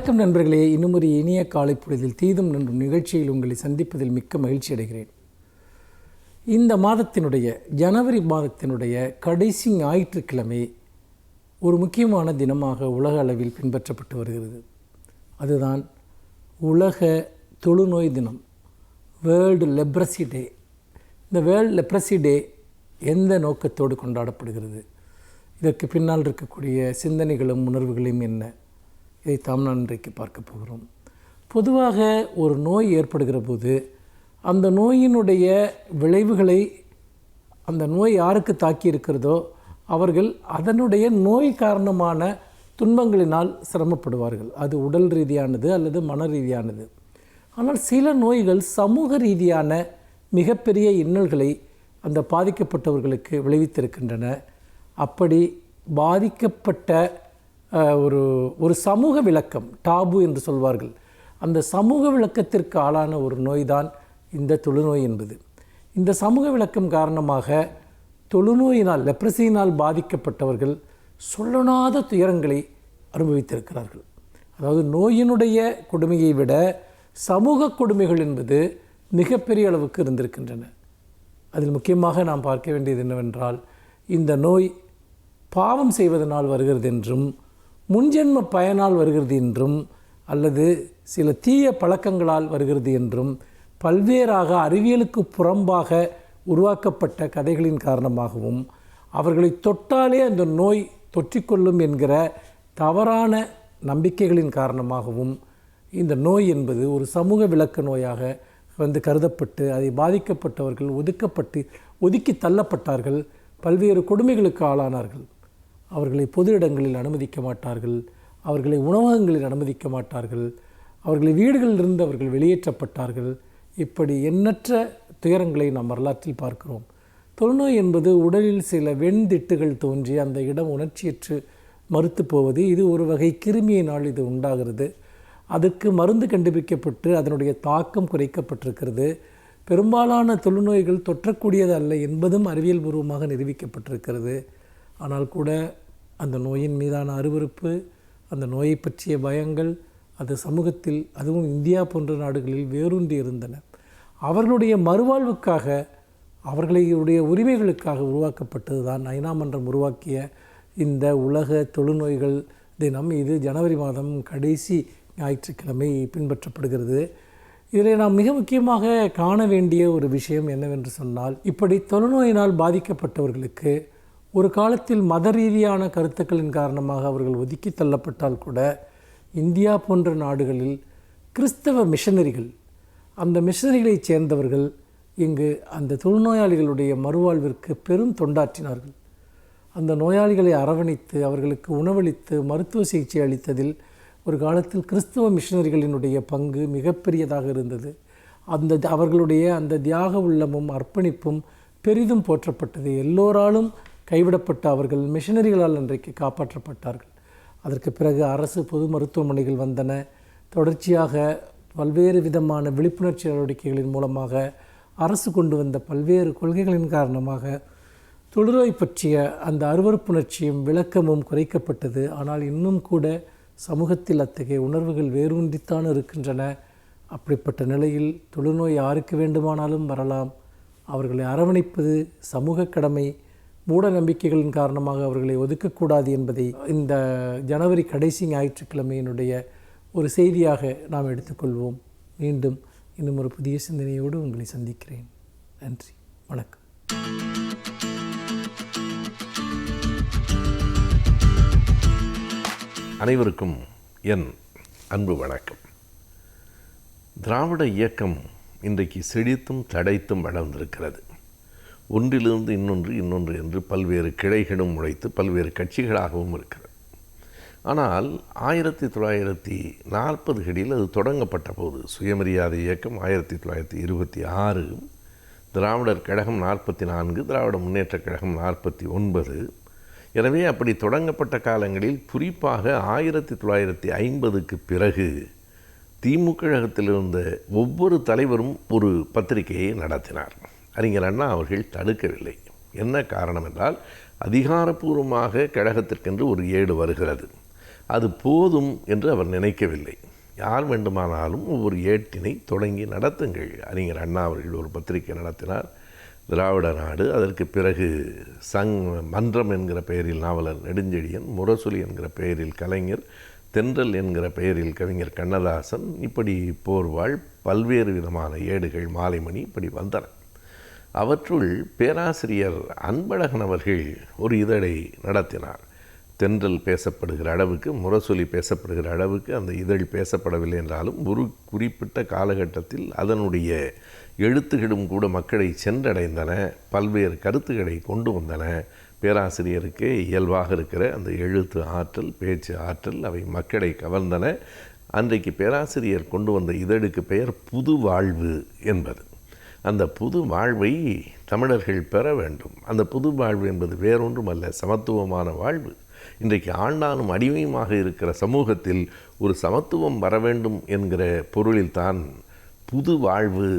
வணக்கம் நண்பர்களே, இன்னும் ஒரு இனிய காலை பொழுதில் தீதும் நன்றும் நிகழ்ச்சியில் உங்களை சந்திப்பதில் மிக்க மகிழ்ச்சி அடைகிறேன். இந்த மாதத்தினுடைய ஜனவரி மாதத்தினுடைய கடைசி ஞாயிற்றுக்கிழமை ஒரு முக்கியமான தினமாக உலக அளவில் பின்பற்றப்பட்டு வருகிறது. அதுதான் உலக தொழுநோய் தினம், வேர்ல்டு லெப்ரசி டே. இந்த வேர்ல்டு லெப்ரசி டே எந்த நோக்கத்தோடு கொண்டாடப்படுகிறது, இதற்கு பின்னால் இருக்கக்கூடிய சிந்தனைகளும் உணர்வுகளையும் என்ன, இதைத்தான் நான் இன்றைக்கு பார்க்க போகிறோம். பொதுவாக ஒரு நோய் ஏற்படுகிற போது அந்த நோயினுடைய விளைவுகளை, அந்த நோய் யாருக்கு தாக்கி இருக்கிறதோ அவர்கள் அதனுடைய நோய் காரணமான துன்பங்களினால் சிரமப்படுவார்கள். அது உடல் ரீதியானது அல்லது மன ரீதியானது. ஆனால் சில நோய்கள் சமூக ரீதியான மிகப்பெரிய இன்னல்களை அந்த பாதிக்கப்பட்டவர்களுக்கு விளைவித்திருக்கின்றன. அப்படி பாதிக்கப்பட்ட ஒரு சமூக விளக்கம், டாபு என்று சொல்வார்கள், அந்த சமூக விளக்கத்திற்கு ஆளான ஒரு நோய்தான் இந்த தொழுநோய் என்பது. இந்த சமூக விளக்கம் காரணமாக தொழுநோயினால், லெப்ரசியினால் பாதிக்கப்பட்டவர்கள் சொல்லனாத துயரங்களை அனுபவித்திருக்கிறார்கள். அதாவது நோயினுடைய கொடுமையை விட சமூக கொடுமைகள் என்பது மிகப்பெரிய அளவுக்கு இருந்திருக்கின்றன. அதில் முக்கியமாக நாம் பார்க்க வேண்டியது என்னவென்றால், இந்த நோய் பாவம் செய்வதனால் வருகிறது என்றும், முன்ஜென்ம பயனால் வருகிறது என்றும், அல்லது சில தீய பழக்கங்களால் வருகிறது என்றும், பல்வேறாக அறிவியலுக்கு புறம்பாக உருவாக்கப்பட்ட கதைகளின் காரணமாகவும், அவர்களை தொட்டாலே அந்த நோய் தொற்றிக்கொள்ளும் என்கிற தவறான நம்பிக்கைகளின் காரணமாகவும் இந்த நோய் என்பது ஒரு சமூக விளக்க நோயாக கருதப்பட்டு, அதை பாதிக்கப்பட்டவர்கள் ஒதுக்கி தள்ளப்பட்டார்கள், பல்வேறு கொடுமைகளுக்கு ஆளானார்கள். அவர்களை பொது இடங்களில் அனுமதிக்க மாட்டார்கள், அவர்களை உணவகங்களில் அனுமதிக்க மாட்டார்கள், அவர்களை வீடுகளிலிருந்து அவர்கள் வெளியேற்றப்பட்டார்கள். இப்படி எண்ணற்ற துயரங்களை நாம் வரலாற்றில் பார்க்கிறோம். தொழுநோய் என்பது உடலில் சில வெண்திட்டுகள் தோன்றி அந்த இடம் உணர்ச்சியற்று மறுத்து போவது. இது ஒரு வகை கிருமியினால் இது உண்டாகிறது. அதுக்கு மருந்து கண்டுபிடிக்கப்பட்டு அதனுடைய தாக்கம் குறைக்கப்பட்டிருக்கிறது. பெரும்பாலான தொழுநோய்கள் தொற்றக்கூடியது அல்ல என்பதும் அறிவியல் பூர்வமாக நிரூபிக்கப்பட்டிருக்கிறது. ஆனால் கூட அந்த நோயின் மீதான அருவருப்பு, அந்த நோயை பற்றிய பயங்கள் அது சமூகத்தில், அதுவும் இந்தியா போன்ற நாடுகளில் வேரூன்றி இருந்தன. அவர்களுடைய மறுவாழ்வுக்காக, அவர்களுடைய உரிமைகளுக்காக உருவாக்கப்பட்டது தான் ஐநா மன்றம் உருவாக்கிய இந்த உலக தொழுநோய்கள் தினம். இது ஜனவரி மாதம் கடைசி ஞாயிற்றுக்கிழமை பின்பற்றப்படுகிறது. இதில் நாம் மிக முக்கியமாக காண வேண்டிய ஒரு விஷயம் என்னவென்று சொன்னால், இப்படி தொழுநோயினால் பாதிக்கப்பட்டவர்களுக்கு ஒரு காலத்தில் மத ரீதியான கருத்துக்களின் காரணமாக அவர்கள் ஒதுக்கி தள்ளப்பட்டால் கூட, இந்தியா போன்ற நாடுகளில் கிறிஸ்தவ மிஷனரிகள், அந்த மிஷனரிகளைச் சேர்ந்தவர்கள் இங்கு அந்த தொழுநோயாளிகளுடைய மறுவாழ்விற்கு பெரும் தொண்டாற்றினார்கள். அந்த நோயாளிகளை அரவணைத்து அவர்களுக்கு உணவளித்து மருத்துவ சிகிச்சை அளித்ததில் ஒரு காலத்தில் கிறிஸ்தவ மிஷனரிகளினுடைய பங்கு மிகப்பெரியதாக இருந்தது. அவர்களுடைய அந்த தியாக உள்ளமும் அர்ப்பணிப்பும் பெரிதும் போற்றப்பட்டது. எல்லோராலும் கைவிடப்பட்ட அவர்கள் மிஷனரிகளால் அன்றைக்கு காப்பாற்றப்பட்டார்கள். அதற்கு பிறகு அரசு பொது மருத்துவமனைகள் வந்தன. தொடர்ச்சியாக பல்வேறு விதமான விழிப்புணர்ச்சி நடவடிக்கைகளின் மூலமாக அரசு கொண்டு வந்த பல்வேறு கொள்கைகளின் காரணமாக தொழுநோய் பற்றிய அந்த அருவருப்புணர்ச்சியும் விளக்கமும் குறைக்கப்பட்டது. ஆனால் இன்னும் கூட சமூகத்தில் அத்தகைய உணர்வுகள் வேரூன்றித்தான் இருக்கின்றன. அப்படிப்பட்ட நிலையில் தொழுநோய் யாருக்கு வேண்டுமானாலும் வரலாம். அவர்களை அரவணைப்பது சமூக கடமை. மூட நம்பிக்கைகளின் காரணமாக அவர்களை ஒதுக்கக்கூடாது என்பதை இந்த ஜனவரி கடைசி ஞாயிற்றுக்கிழமையினுடைய ஒரு செய்தியாக நாம் எடுத்துக்கொள்வோம். மீண்டும் இன்னும் ஒரு புதிய சிந்தனையோடு உங்களை சந்திக்கிறேன். நன்றி, வணக்கம். அனைவருக்கும் என் அன்பு வணக்கம். திராவிட இயக்கம் இன்றைக்கு செழித்தும் தடைத்தும் வளர்ந்திருக்கிறது. ஒன்றிலிருந்து இன்னொன்று என்று பல்வேறு கிளைகளும் முளைத்து பல்வேறு கட்சிகளாகவும் இருக்கிறது. ஆனால் 1940களில் அது தொடங்கப்பட்ட போது, சுயமரியாதை இயக்கம் 1926, திராவிடர் கழகம் 44, திராவிட முன்னேற்றக் கழகம் 49. எனவே அப்படி தொடங்கப்பட்ட காலங்களில், குறிப்பாக 1950க்கு பிறகு திமுக கழகத்தில் இருந்த ஒவ்வொரு தலைவரும் ஒரு பத்திரிகையை நடத்தினார். அறிஞர் அண்ணா அவர்கள் தடுக்கவில்லை. என்ன காரணம் என்றால், அதிகாரப்பூர்வமாக கழகத்திற்கென்று ஒரு ஏடு வருகிறது. அது போதும் என்று அவர் நினைக்கவில்லை. யார் வேண்டுமானாலும் ஒவ்வொரு ஏட்டினை தொடங்கி நடத்துங்கள். அறிஞர் அண்ணா அவர்கள் ஒரு பத்திரிகை நடத்தினார், திராவிட நாடு. அதற்கு பிறகு மன்றம் என்கிற பெயரில் நாவலர் நெடுஞ்செழியன், முரசொலி என்கிற பெயரில் கலைஞர், தென்றல் என்கிற பெயரில் கவிஞர் கண்ணதாசன், இப்படி போர்வாள் பல்வேறு விதமான ஏடுகள், மாலைமணி இப்படி வந்தன. அவற்றுள் பேராசிரியர் அன்பழகன் அவர்கள் ஒரு இதழை நடத்தினார். தென்றல் பேசப்படுகிற அளவுக்கு, முரசொலி பேசப்படுகிற அளவுக்கு அந்த இதழ் பேசப்படவில்லை என்றாலும் ஒரு குறிப்பிட்ட காலகட்டத்தில் அதனுடைய எழுத்துகளும் கூட மக்களை சென்றடைந்தன, பல்வேறு கருத்துக்களை கொண்டு வந்தன. பேராசிரியருக்கு இயல்பாக இருக்கிற அந்த எழுத்து ஆற்றல், பேச்சு ஆற்றல், அவை மக்களை கவர்ந்தன. அன்றைக்கு பேராசிரியர் கொண்டு வந்த இதழுக்கு பெயர் புது வாழ்வு என்பது. அந்த புது வாழ்வை தமிழர்கள் பெற வேண்டும். அந்த புது வாழ்வு என்பது வேறொன்றும் அல்ல, சமத்துவமான வாழ்வு. இன்றைக்கு ஆண்டானும் அடிமையுமாக இருக்கிற சமூகத்தில் ஒரு சமத்துவம் வர வேண்டும் என்கிற பொருளில்தான் புது வாழ்வு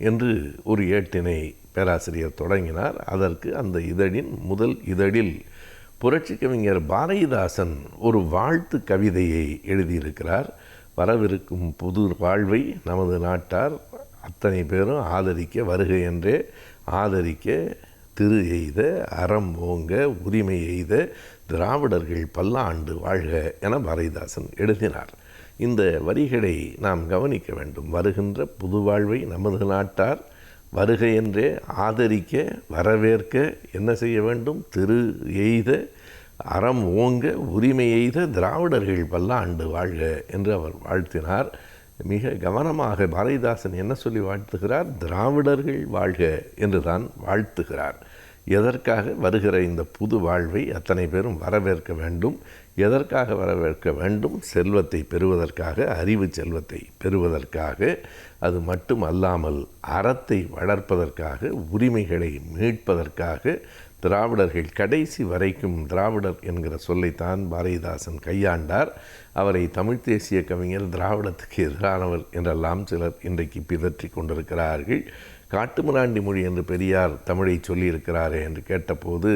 என்று ஒரு ஏட்டினை பேராசிரியர் தொடங்கினார். அதற்கு அந்த இதழின் முதல் இதழில் புரட்சி கவிஞர் பாரதிதாசன் ஒரு வாழ்த்து கவிதையை எழுதியிருக்கிறார். வரவிருக்கும் புது வாழ்வை நமது நாட்டார் அத்தனை பேரும் ஆதரிக்க வருக என்றே, ஆதரிக்க திரு எய்த, அறம் ஓங்க, உரிமை எய்த திராவிடர்கள் பல்லாண்டு வாழ்க என பாரதிதாசன் எழுதினார். இந்த வரிகளை நாம் கவனிக்க வேண்டும். வருகின்ற புது வாழ்வை நமது நாட்டார் வருக என்றே ஆதரிக்க, வரவேற்க என்ன செய்ய வேண்டும்? திரு எய்த, அறம் ஓங்க, உரிமை எய்த திராவிடர்கள் பல்லாண்டு வாழ்க என்று அவர் வாழ்த்தினார். மிக கவனமாக பாரதிதாசன் என்ன சொல்லி வாழ்த்துகிறார்? திராவிடர்கள் வாழ்க என்று தான் வாழ்த்துகிறார். எதற்காக வருகிற இந்த புது வாழ்வை அத்தனை பேரும் வரவேற்க வேண்டும்? எதற்காக வரவேற்க வேண்டும்? செல்வத்தை பெறுவதற்காக, அறிவு செல்வத்தை பெறுவதற்காக. அது மட்டும் அல்லாமல் அறத்தை வளர்ப்பதற்காக, உரிமைகளை மீட்பதற்காக. திராவிடர்கள் கடைசி வரைக்கும் திராவிடர் என்கிற சொல்லைத்தான் பாரதிதாசன் கையாண்டார். அவரை தமிழ் தேசிய கவிஞர், திராவிடத்துக்கு எதிரானவர் என்றெல்லாம் சிலர் இன்றைக்கு பிதற்றி கொண்டிருக்கிறார்கள். காட்டுமிராண்டி மொழி என்று பெரியார் தமிழை சொல்லியிருக்கிறாரே என்று கேட்டபோது,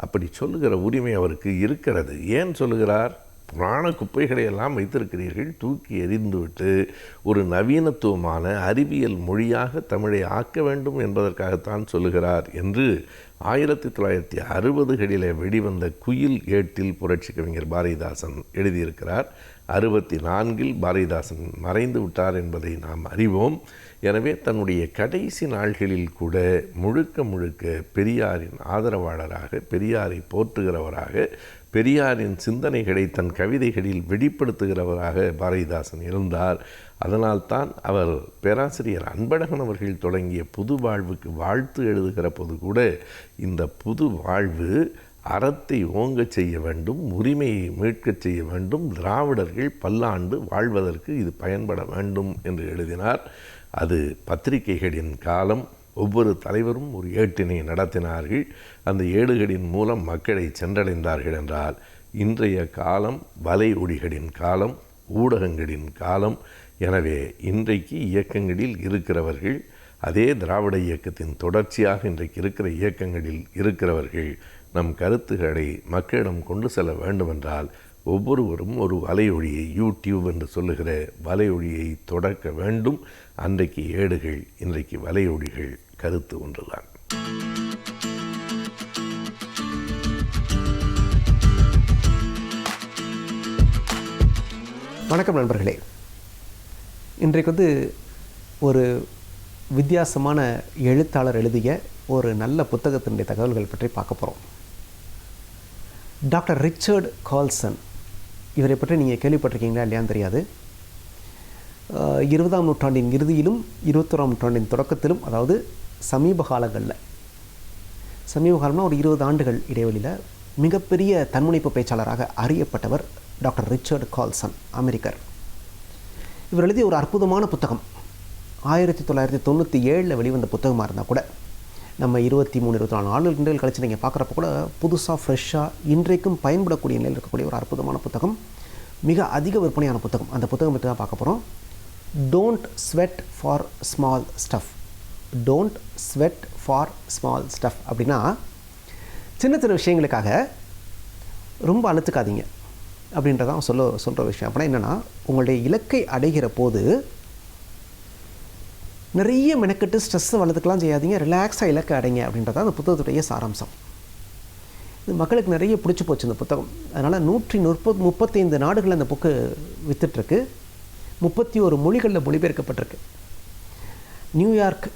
அப்படி சொல்லுகிற உரிமை அவருக்கு இருக்கிறது. ஏன் சொல்லுகிறார்? புராண குப்பைகளை எல்லாம் வைத்திருக்கிறீர்கள், தூக்கி எறிந்துவிட்டு ஒரு நவீனத்துவமான அறிவியல் மொழியாக தமிழை ஆக்க வேண்டும் என்பதற்காகத்தான் சொல்லுகிறார் என்று 1960களில் வெளிவந்த குயில் ஏட்டில் புரட்சி கவிஞர் பாரதிதாசன் எழுதியிருக்கிறார். 64 பாரதிதாசன் மறைந்து விட்டார் என்பதை நாம் அறிவோம். எனவே தன்னுடைய கடைசி நாள்களில் கூட முழுக்க முழுக்க பெரியாரின் ஆதரவாளராக, பெரியாரை போற்றுகிறவராக, பெரியாரின் சிந்தனைகளை தன் கவிதைகளில் வெளிப்படுத்துகிறவராக பாரதிதாசன் இருந்தார். அதனால்தான் அவர் பேராசிரியர் அன்பழகன் அவர்கள் தொடங்கிய புது வாழ்வுக்கு வாழ்த்து எழுதுகிற போது கூட இந்த புது வாழ்வு அறத்தை ஓங்கச் செய்ய வேண்டும், உரிமையை மீட்கச் செய்ய வேண்டும், திராவிடர்கள் பல்லாண்டு வாழ்வதற்கு இது பயன்பட வேண்டும் என்று எழுதினார். அது பத்திரிகைகளின் காலம். ஒவ்வொரு தலைவரும் ஒரு ஏட்டினை நடத்தினார்கள். அந்த ஏடுகளின் மூலம் மக்களை சென்றடைந்தார்கள் என்றால், இன்றைய காலம் வலை ஒளிகளின் காலம், ஊடகங்களின் காலம். எனவே இன்றைக்கு இயக்கங்களில் இருக்கிறவர்கள், அதே திராவிட இயக்கத்தின் தொடர்ச்சியாக இன்றைக்கு இருக்கிற இயக்கங்களில் இருக்கிறவர்கள் நம் கருத்துக்களை மக்களிடம் கொண்டு செல்ல வேண்டுமென்றால் ஒவ்வொருவரும் ஒரு வலையொலியை, யூடியூப் என்று சொல்லுகிற வலையொலியை தொடக்க வேண்டும். அன்றைக்கு ஏடுகள், இன்றைக்கு வலையொலிகள், கருத்து ஒன்றுதான். வணக்கம் நண்பர்களே. இன்றைக்கு ஒரு வித்தியாசமான எழுத்தாளர் எழுதிய ஒரு நல்ல புத்தகத்தினுடைய தகவல்கள் பற்றி பார்க்க போகிறோம். டாக்டர் ரிச்சர்ட் கால்சன், இவரை பற்றி நீங்கள் கேள்விப்பட்டிருக்கீங்களா இல்லையான்னு தெரியாது. 20ஆம் நூற்றாண்டின் இறுதியிலும் 21ஆம் நூற்றாண்டின் தொடக்கத்திலும், அதாவது சமீப காலம்னா ஒரு 20 ஆண்டுகள் இடைவெளியில் மிகப்பெரிய தன்முனைப்பு பேச்சாளராக அறியப்பட்டவர் டாக்டர் ரிச்சர்ட் கால்சன், அமெரிக்கர். இவர் எழுதிய ஒரு அற்புதமான புத்தகம் 1997 வெளிவந்த புத்தகமாக இருந்தால் கூட நம்ம 23-24 ஆண்டுகள் கழிச்சு நீங்கள் பார்க்குறப்ப கூட புதுசாக ஃப்ரெஷ்ஷாக இன்றைக்கும் பயன்படக்கூடிய நிலையில் இருக்கக்கூடிய ஒரு அற்புதமான புத்தகம், மிக அதிக விற்பனையான புத்தகம். அந்த புத்தகம் பற்றி தான் பார்க்க போகிறோம். Don't sweat for small stuff. Don't sweat for small stuff அப்படின்னா, சின்ன சின்ன விஷயங்களுக்காக ரொம்ப அழுத்துக்காதீங்க. அப்படின்றதான் சொல்கிற விஷயம். அப்படின்னா என்னென்னா, உங்களுடைய இலக்கை அடைகிற போது நிறைய மெனக்கெட்டு ஸ்ட்ரெஸ்ஸை வளர்த்துக்கலாம் செய்யாதீங்க, ரிலாக்ஸாக இலக்கை அடைங்க அப்படின்றதான் அந்த புத்தகத்துடைய சாராம்சம். இது மக்களுக்கு நிறைய பிடிச்சி போச்சு இந்த புத்தகம். அதனால் 135 நாடுகளில் அந்த புக்கு விற்றுட்ருக்கு. 31 மொழிகளில் மொழிபெயர்க்கப்பட்டிருக்கு. நியூயார்க்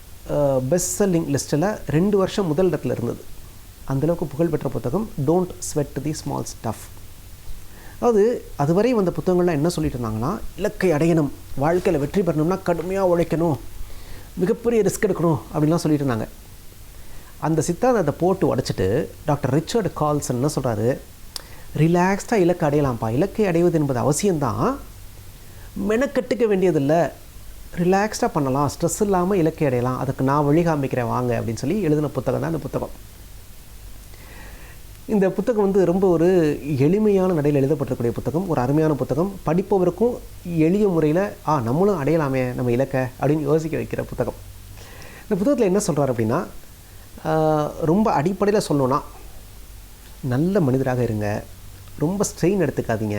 பெஸ்ட் செல்லிங் லிஸ்ட்டில் 2 வருஷம் முதல் இடத்துல இருந்தது. அந்தளவுக்கு புகழ்பெற்ற புத்தகம் don't sweat the small stuff. அதாவது அதுவரை வந்த புத்தகங்கள்லாம் என்ன சொல்லிட்டு இருந்தாங்கன்னா, இலக்கை அடையணும், வாழ்க்கையில் வெற்றி பெறணும்னா கடுமையாக உழைக்கணும், மிகப்பெரிய ரிஸ்க் எடுக்கணும் அப்படின்லாம் சொல்லிட்டு இருந்தாங்க. அந்த சித்தாந்தத்தை போட்டு உடைச்சிட்டு டாக்டர் ரிச்சர்ட் கால்சன் என்ன சொல்கிறாரு, ரிலாக்ஸ்டாக இலக்கை அடையலாம்ப்பா, இலக்கை அடைவது என்பது அவசியம்தான், மெனக்கட்டுக்க வேண்டியதில்லை, ரிலாக்ஸ்டாக பண்ணலாம், ஸ்ட்ரெஸ் இல்லாமல் இலக்கை அடையலாம், அதுக்கு நான் வழி காமிக்கிறேன் வாங்க அப்படின்னு சொல்லி எழுதின புத்தகம் தான் இந்த புத்தகம். இந்த புத்தகம் வந்து ரொம்ப ஒரு எளிமையான நடையில் எழுதப்பட்டிருக்கக்கூடிய புத்தகம், ஒரு அருமையான புத்தகம், படிப்பவருக்கும் எளிய முறையில் நம்மளும் அடையலாமே நம்ம இலக்கை அப்படின்னு யோசிக்க வைக்கிற புத்தகம். இந்த புத்தகத்தில் என்ன சொல்கிறார் அப்படின்னா, ரொம்ப அடிப்படையில் சொல்லணுன்னா, நல்ல மனிதராக இருங்க, ரொம்ப ஸ்ட்ரெயின் எடுத்துக்காதீங்க,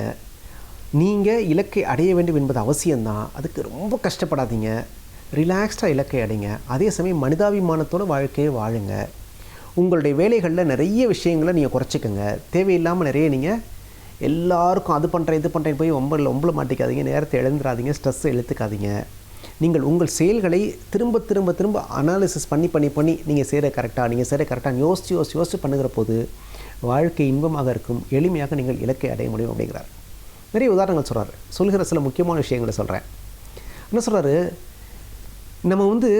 நீங்கள் இலக்கை அடைய வேண்டும் என்பது அவசியம்தான், அதுக்கு ரொம்ப கஷ்டப்படாதீங்க, ரிலாக்ஸ்டாக இலக்கை அடைங்க, அதே சமயம் மனிதாபிமானத்தோட வாழ்க்கையை வாழுங்க, உங்களுடைய வேலைகளில் நிறைய விஷயங்களை நீங்கள் குறைச்சிக்கோங்க, தேவையில்லாமல் நிறைய நீங்கள் எல்லாருக்கும் அது பண்ணுறேன் இது பண்ணுறேன் போய் ஒம்பளை மாட்டிக்காதீங்க, நேரத்தை இழந்துடாதீங்க, ஸ்ட்ரெஸ்ஸை இழுத்துக்காதீங்க, நீங்கள் உங்கள் செயல்களை திரும்ப திரும்ப திரும்ப அனாலிசிஸ் பண்ணி நீங்கள் செய்கிற கரெக்டாக யோசித்து பண்ணுகிற போது வாழ்க்கை இன்பமாக இருக்கும், எளிமையாக நீங்கள் இலக்கை அடைய முடியும் அப்படிங்கிறார். நிறைய உதாரணங்கள் சொல்கிற சில முக்கியமான விஷயங்களை சொல்கிறேன். என்ன சொல்கிறாரு, நம்ம வந்து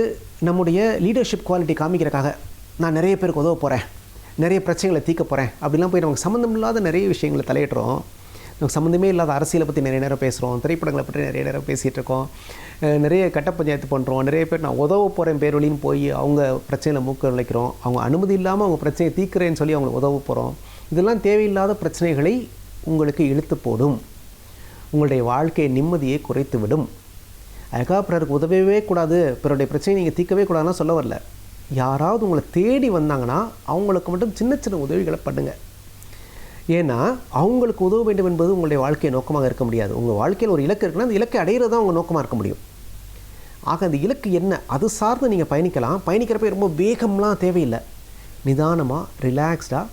நம்முடைய லீடர்ஷிப் குவாலிட்டி காமிக்கிறக்காக நான் நிறைய பேருக்கு உதவ போகிறேன், நிறைய பிரச்சனைகளை தீர்க்க போகிறேன் அப்படிலாம் போய் நமக்கு சம்மந்தம் இல்லாத நிறைய விஷயங்களை தலையிடுறோம். நமக்கு சம்மந்தமே இல்லாத அரசியலை பற்றி நிறைய நேரம் பேசுகிறோம், திரைப்படங்களை பற்றி நிறைய நேரம் பேசிகிட்டு இருக்கோம், நிறைய கட்ட பஞ்சாயத்து பண்ணுறோம், நிறைய பேர் நான் உதவ போகிறேன் பேர் வழின்னு போய் அவங்க பிரச்சனையில் மூக்க நுழைக்கிறோம், அவங்க அனுமதி இல்லாமல் அவங்க பிரச்சனையை தீர்க்கிறேன்னு சொல்லி அவங்களுக்கு உதவ போகிறோம். இதெல்லாம் தேவையில்லாத பிரச்சனைகளை உங்களுக்கு இழுத்து போடும், உங்களுடைய வாழ்க்கை நிம்மதியை குறைத்து விடும். அதுக்காக பிறருக்கு உதவவே கூடாது, பிறருடைய பிரச்சனையை நீங்கள் தீர்க்கவே கூடாதுன்னு சொல்ல வரல. யாராவது உங்களை தேடி வந்தாங்கன்னா அவங்களுக்கு மட்டும் சின்ன சின்ன உதவிகளை பண்ணுங்கள். ஏன்னா அவங்களுக்கு உதவ வேண்டும் என்பது உங்களுடைய வாழ்க்கை நோக்கமாக இருக்க முடியாது. உங்கள் வாழ்க்கையில் ஒரு இலக்கு இருக்குன்னா அந்த இலக்கை அடையிறது தான் உங்கள் நோக்கமாக இருக்க முடியும். ஆக அந்த இலக்கு என்ன, அது சார்ந்து நீங்கள் பயணிக்கலாம். பயணிக்கிறப்ப ரொம்ப வேகம்லாம் தேவையில்லை, நிதானமாக ரிலாக்ஸ்டாக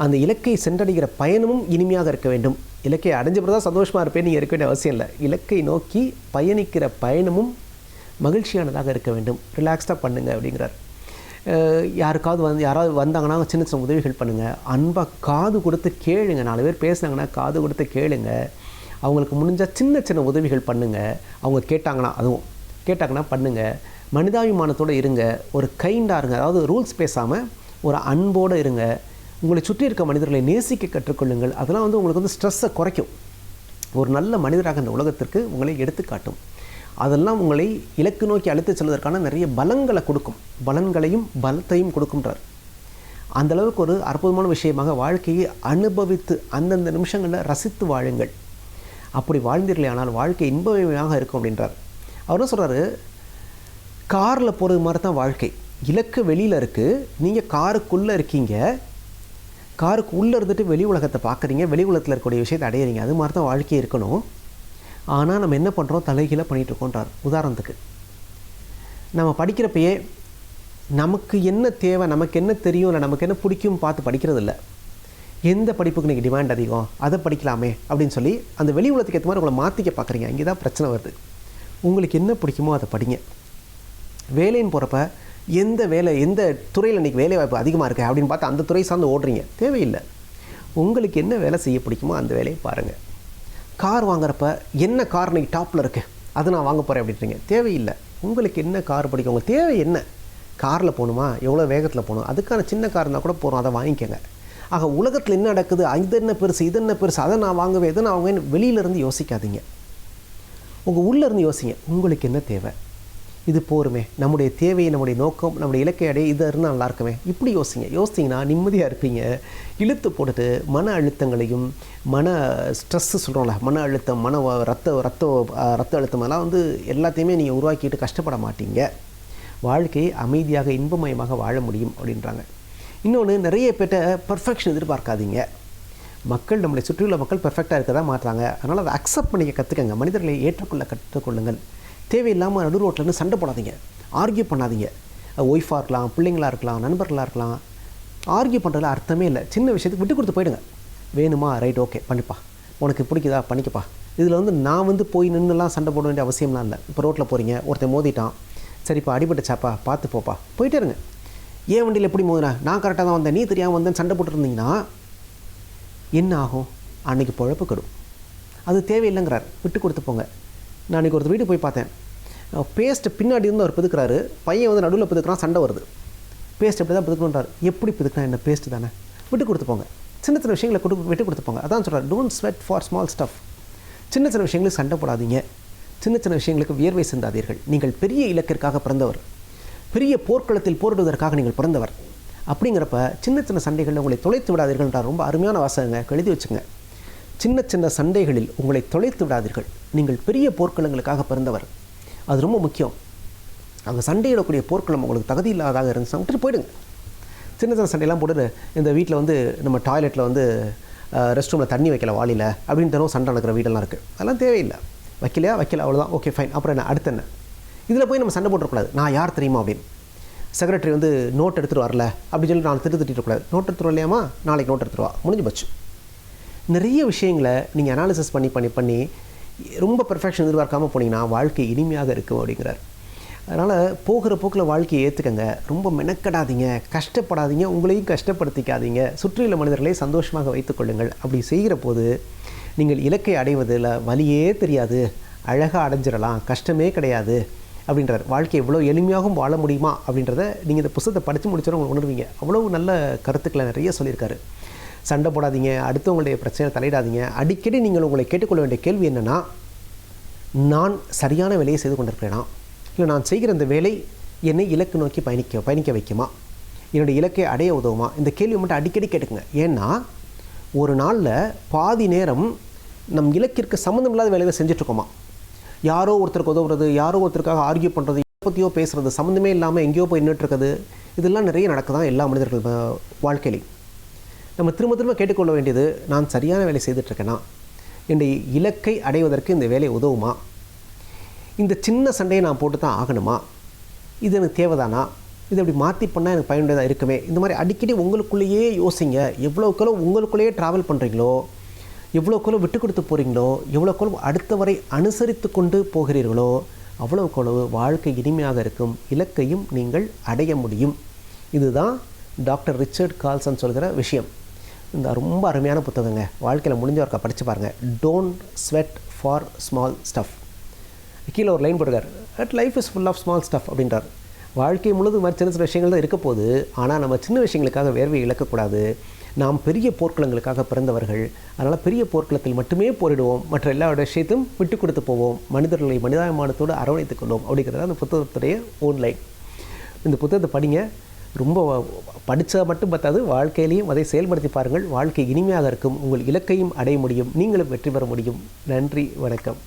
அந்த இலக்கை சென்றடைகிற பயணமும் இனிமையாக இருக்க வேண்டும். இலக்கை அடைஞ்ச பிறகு தான் சந்தோஷமாக இருப்பேன் நீங்கள் இருக்க வேண்டிய அவசியம் இல்லை. இலக்கை நோக்கி பயணிக்கிற பயணமும் மகிழ்ச்சியானதாக இருக்க வேண்டும், ரிலாக்ஸ்டாக பண்ணுங்கள் அப்படிங்கிறார். யாராவது வந்தாங்கன்னா சின்ன சின்ன உதவிகள் பண்ணுங்கள், அன்பாக காது கொடுத்து கேளுங்க, 4 பேர் பேசுனாங்கன்னா காது கொடுத்து கேளுங்க, அவங்களுக்கு முடிஞ்சால் சின்ன சின்ன உதவிகள் பண்ணுங்கள், அவங்க கேட்டாங்கன்னா பண்ணுங்கள், மனிதாபிமானத்தோடு இருங்க, ஒரு கைண்டாக இருங்க, அதாவது ரூல்ஸ் பேசாமல் ஒரு அன்போடு இருங்க, உங்களை சுற்றி இருக்க மனிதர்களை நேசிக்க கற்றுக்கொள்ளுங்கள். அதெல்லாம் வந்து உங்களுக்கு வந்து ஸ்ட்ரெஸ்ஸை குறைக்கும், ஒரு நல்ல மனிதராக இந்த உலகத்திற்கு உங்களை எடுத்துக்காட்டும். அதெல்லாம் உங்களை இலக்கு நோக்கி அழைத்து செல்வதற்கான நிறைய பலங்களை கொடுக்கும், பலன்களையும் பலத்தையும் கொடுக்கும்ன்றார். அந்தளவுக்கு ஒரு அற்புதமான விஷயமாக வாழ்க்கையை அனுபவித்து அந்தந்த நிமிஷங்களில் ரசித்து வாழுங்கள். அப்படி வாழ்ந்தீர்களே ஆனால் வாழ்க்கை இன்பமயமாக இருக்கும் அப்படின்றார். அவர் என்ன சொல்கிறாரு, காரில் போகிறது மாதிரி தான் வாழ்க்கை. இலக்கு வெளியில் இருக்குது, நீங்கள் காருக்குள்ளே இருக்கீங்க, காருக்கு உள்ளே இருந்துட்டு வெளி உலகத்தை பார்க்குறீங்க, வெளி உலகத்தில் இருக்கக்கூடிய விஷயத்தை அடையிறீங்க. அது மாதிரி தான் வாழ்க்கையே இருக்கணும். ஆனால் நம்ம என்ன பண்ணுறோம், தலைகீழாக பண்ணிகிட்ருக்கோன்றார். உதாரணத்துக்கு நம்ம படிக்கிறப்பயே நமக்கு என்ன தேவை, நமக்கு என்ன தெரியும், இல்லை நமக்கு என்ன பிடிக்கும் பார்த்து படிக்கிறது இல்லை. எந்த படிப்புக்கு நீங்கள் டிமாண்ட் அதிகம் அதை படிக்கலாமே அப்படின்னு சொல்லி அந்த வெளி உலகத்துக்கு ஏற்ற மாதிரி உங்களை மாற்றிக்க பார்க்குறீங்க. இங்கே தான் பிரச்சனை வருது. உங்களுக்கு என்ன பிடிக்குமோ அதை படிங்க. வேலைன்னு போகிறப்ப எந்த துறையில் இன்றைக்கி வேலை வாய்ப்பு அதிகமாக இருக்குது அப்படின்னு பார்த்து அந்த துறை சார்ந்து ஓடுறீங்க, தேவையில்லை. உங்களுக்கு என்ன வேலை செய்ய பிடிக்குமோ அந்த வேலையை பாருங்கள். கார் வாங்குறப்ப என்ன கார் இன்றைக்கி டாப்பில் இருக்குது அது நான் வாங்க போகிறேன் அப்படின்றீங்க, தேவையில்லை. உங்களுக்கு என்ன கார் பிடிக்கும், உங்களுக்கு தேவை என்ன, காரில் போகணுமா, எவ்வளோ வேகத்தில் போகணும், அதுக்கான சின்ன கார் இருந்தால் கூட போகிறோம், அதை வாங்கிக்கோங்க. ஆக உலகத்தில் என்ன நடக்குது, இது என்ன பெருசு அதை நான் வாங்குவேன், இதை நான் வாங்குவேன், வெளியிலேருந்து யோசிக்காதீங்க, உங்கள் உள்ளேருந்து யோசிங்க. உங்களுக்கு என்ன தேவை, இது போருமே, நம்முடைய தேவை, நம்முடைய நோக்கம், நம்முடைய இலக்கை அடைய இது இருந்தால் நல்லா இருக்குமே, இப்படி யோசிச்சிங்கன்னா நிம்மதியாக இருப்பீங்க. இழுத்து போட்டுட்டு மன அழுத்தங்களையும் ஸ்ட்ரெஸ்ஸு சொல்கிறோம்ல, மன அழுத்தம், ரத்த அழுத்தம் எல்லாம் வந்து எல்லாத்தையுமே நீங்கள் உருவாக்கிட்டு கஷ்டப்பட மாட்டீங்க. வாழ்க்கையை அமைதியாக இன்பமயமாக வாழ முடியும் அப்படின்றாங்க. இன்னொன்று, நிறைய பேர்ட்ட பர்ஃபெக்ஷன் எதிர்பார்க்காதீங்க. மக்கள் நம்மளை சுற்றியுள்ள மக்கள் பெர்ஃபெக்டாக இருக்க தான் மாட்டுறாங்க. அதனால் அதை அக்செப்ட் பண்ணிக்க கற்றுக்கங்க. மனிதர்களை ஏற்றுக்கொள்ள கற்றுக்கொள்ளுங்கள். தேவையில்லாமல் நடு ரோட்டில் சண்டை போடாதீங்க, ஆர்கியூ பண்ணாதீங்க. ஒய்ஃபாக இருக்கலாம், பிள்ளைங்களாக இருக்கலாம், நண்பர்களாக இருக்கலாம். ஆர்கியூ பண்ணுறதுல அர்த்தமே இல்லை. சின்ன விஷயத்துக்கு விட்டு கொடுத்து போயிடுங்க. வேணுமா, ரைட், ஓகே பண்ணிப்பா, உனக்கு பிடிக்குதா பண்ணிக்கப்பா. இதில் நான் போய் நின்றுலாம் சண்டை போட வேண்டிய அவசியம்லாம் இல்லை. இப்போ ரோட்டில் போகிறீங்க, ஒருத்தன் மோதிட்டான், சரிப்பா அடிபட்டுச்சாப்பா பார்த்து போப்பா, போயிட்டே இருங்க. ஏன் வண்டியில் எப்படி மோதினா, நான் கரெக்டாக தான் வந்தேன், நீ தெரியாமல் வந்தேன்னு சண்டை போட்டுருந்தீங்கன்னா என்ன ஆகும்? அன்றைக்கி பொழப்பு கெடும். அது தேவையில்லைங்கிறார். விட்டு கொடுத்து போங்க. நான் அன்றைக்கி ஒருத்தர் வீட்டுக்கு போய் பார்த்தேன். பேஸ்ட்டு பின்னாடி இருந்து அவர் பிதுக்கிறாரு, பையன் நடுவில் பிதுக்கிறான், சண்டை வருது. பேஸ்ட் எப்படி தான் பிதுக்கணுன்றார். எப்படி பிதுக்கினா என்ன, பேஸ்ட்டு தானே, விட்டு கொடுத்து போங்க. சின்ன சின்ன விஷயங்களை விட்டு கொடுத்து போங்க. அதான் சொல்கிறார், don't sweat for small stuff. சின்ன சின்ன விஷயங்களுக்கு சண்டை போடாதீங்க, சின்ன சின்ன விஷயங்களுக்கு வியர்வை சிந்தாதீர்கள். நீங்கள் பெரிய இலக்கிற்காக பிறந்தவர், பெரிய போர்க்களத்தில் போரிடுவதற்காக நீங்கள் பிறந்தவர். அப்படிங்கிறப்ப சின்ன சின்ன சண்டைகளில் உங்களை தொலைத்து விடாதீர்கள்ன்றார். ரொம்ப அருமையான வாசகங்க, எழுதி வச்சுங்க. சின்ன சின்ன சண்டைகளில் உங்களை தொலைத்து விடாதீர்கள். நீங்கள் பெரிய போர்க்களங்களுக்காக பிறந்தவர். அது ரொம்ப முக்கியம். அங்கே சண்டையிடக்கூடிய போர்க்களம் உங்களுக்கு தகுதி இல்லாதாக இருந்துச்சுன்னா விட்டுட்டு போயிடுங்க. சின்ன சின்ன சண்டையெல்லாம் போட்டு இந்த வீட்டில் நம்ம டாய்லெட்டில் ரெஸ்ட் ரூமில் தண்ணி வைக்கல வாளியில் அப்படின்னு தரும் சண்டை நடக்கிற வீடெல்லாம் இருக்குது. அதெல்லாம் தேவையில்லை. வைக்கல அவ்வளோதான், ஓகே ஃபைன். அப்புறம் என்ன, அடுத்து என்ன? இதில் போய் நம்ம சண்டை போட்டுறக்கூடாது. நான் யார் தெரியுமா அப்படின்னு. செக்ரட்டரி நோட் எடுத்துகிட்டு வரல அப்படின்னு சொல்லி நான் திட்டிருக்கக்கூடாது. நோட் எடுத்துகிட்டு வரலையாமா, நாளைக்கு நோட் எடுத்துருவா, முடிஞ்சு போச்சு. நிறைய விஷயங்களை நீங்கள் அனாலிசிஸ் பண்ணி ரொம்ப பெர்ஃபெக்ஷன் எதிர்பார்க்காமல் போனீங்கன்னா வாழ்க்கை இனிமையாக இருக்கும் அப்படிங்கிறார். அதனால் போகிற போக்கில் வாழ்க்கையை ஏற்றுக்கங்க. ரொம்ப மெனக்கடாதீங்க, கஷ்டப்படாதீங்க, உங்களையும் கஷ்டப்படுத்திக்காதீங்க. சுற்றியுள்ள மனிதர்களை சந்தோஷமாக வைத்துக்கொள்ளுங்கள். அப்படி செய்கிற போது நீங்கள் இலக்கை அடைவதில் வலியே தெரியாது, அழகாக அடைஞ்சிடலாம், கஷ்டமே கிடையாது அப்படின்றார். வாழ்க்கை எவ்வளோ எளிமையாகவும் வாழ முடியுமா அப்படின்றத நீங்கள் இந்த புத்தகத்தை படித்து முடிச்சோம் உங்களுக்கு உணர்வீங்க. அவ்வளோ நல்ல கருத்துக்களை நிறைய சொல்லியிருக்காரு. சண்டை போடாதீங்க, அடுத்தவங்களுடைய பிரச்சனை தலையிடாதீங்க. அடிக்கடி நீங்கள் உங்களை கேட்டுக்கொள்ள வேண்டிய கேள்வி என்னென்னா, நான் சரியான வேலையை செய்து கொண்டிருக்கிறேனா, இல்லை நான் செய்கிற இந்த வேலை என்னை இலக்கு நோக்கி பயணிக்க வைக்குமா, என்னுடைய இலக்கை அடைய உதவுமா? இந்த கேள்வி மட்டும் அடிக்கடி கேட்டுக்குங்க. ஏன்னா ஒரு நாளில் பாதி நேரம் நம் இலக்கிற்கு சம்மந்தம் இல்லாத வேலையை செஞ்சிட்ருக்கோமா. யாரோ ஒருத்தருக்கு உதவுறது, யாரோ ஒருத்தருக்காக ஆர்கியூ பண்ணுறது, எதை பற்றியோ பேசுகிறது, சம்மந்தமே இல்லாமல் எங்கேயோ போய் நின்றுட்டுருக்குது. இதெல்லாம் நிறைய நடக்குதான் எல்லா மனிதர்கள் வாழ்க்கையிலையும். நம்ம திரும்ப கேட்டுக்கொள்ள வேண்டியது, நான் சரியான வேலை செய்துட்ருக்கேனா, என்னுடைய இலக்கை அடைவதற்கு இந்த வேலை உதவுமா, இந்த சின்ன சண்டையை நான் போட்டு தான் ஆகணுமா, இது எனக்கு தேவைதானா, இது அப்படி மாற்றி பண்ணால் எனக்கு பயனுள்ளதாக இருக்குமே. இந்த மாதிரி அடிக்கடி உங்களுக்குள்ளேயே யோசிங்க. எவ்வளோக்களோ உங்களுக்குள்ளேயே ட்ராவல் பண்ணுறீங்களோ, எவ்வளோக்களோ விட்டு கொடுத்து போகிறீங்களோ, எவ்வளோக்களோ அடுத்தவரை அனுசரித்து கொண்டு போகிறீர்களோ, அவ்வளோக்களவு வாழ்க்கை இனிமையாக இருக்கும், இலக்கையும் நீங்கள் அடைய முடியும். இதுதான் டாக்டர் ரிச்சர்ட் கால்சன் சொல்கிற விஷயம். இந்த ரொம்ப அருமையான புத்தகங்க. வாழ்க்கையில் முடிஞ்சவர்க்கா படித்து பாருங்கள். Don't sweat for small stuff. கீழே ஒரு லைன் போடுறார், at life is full of small stuff அப்படின்றார். வாழ்க்கை முழுது மாதிரி சின்ன சின்ன விஷயங்கள் தான் இருக்க போகுது. ஆனால் நம்ம சின்ன விஷயங்களுக்காக வேர்வையை இழக்கக்கூடாது. நாம் பெரிய போர்க்களங்களுக்காக பிறந்தவர்கள். அதனால் பெரிய போர்க்களத்தில் மட்டுமே போரிடுவோம், மற்ற எல்லா விஷயத்தையும் விட்டு கொடுத்து போவோம், மனிதர்களை மனிதாபிமானத்தோடு அரவணைத்துக் கொள்வோம் அப்படிங்கிறது அந்த புத்தகத்துடைய ஓன்லைன். இந்த புத்தகத்தை படிங்க. ரொம்ப படித்தா மட்டும் பார்த்தாது, வாழ்க்கையிலையும் அதை செயல்படுத்தி பாருங்கள். வாழ்க்கை இனிமையாக இருக்கும், உங்கள் இலக்கையும் அடைய முடியும், நீங்களும் வெற்றி பெற முடியும். நன்றி, வணக்கம்.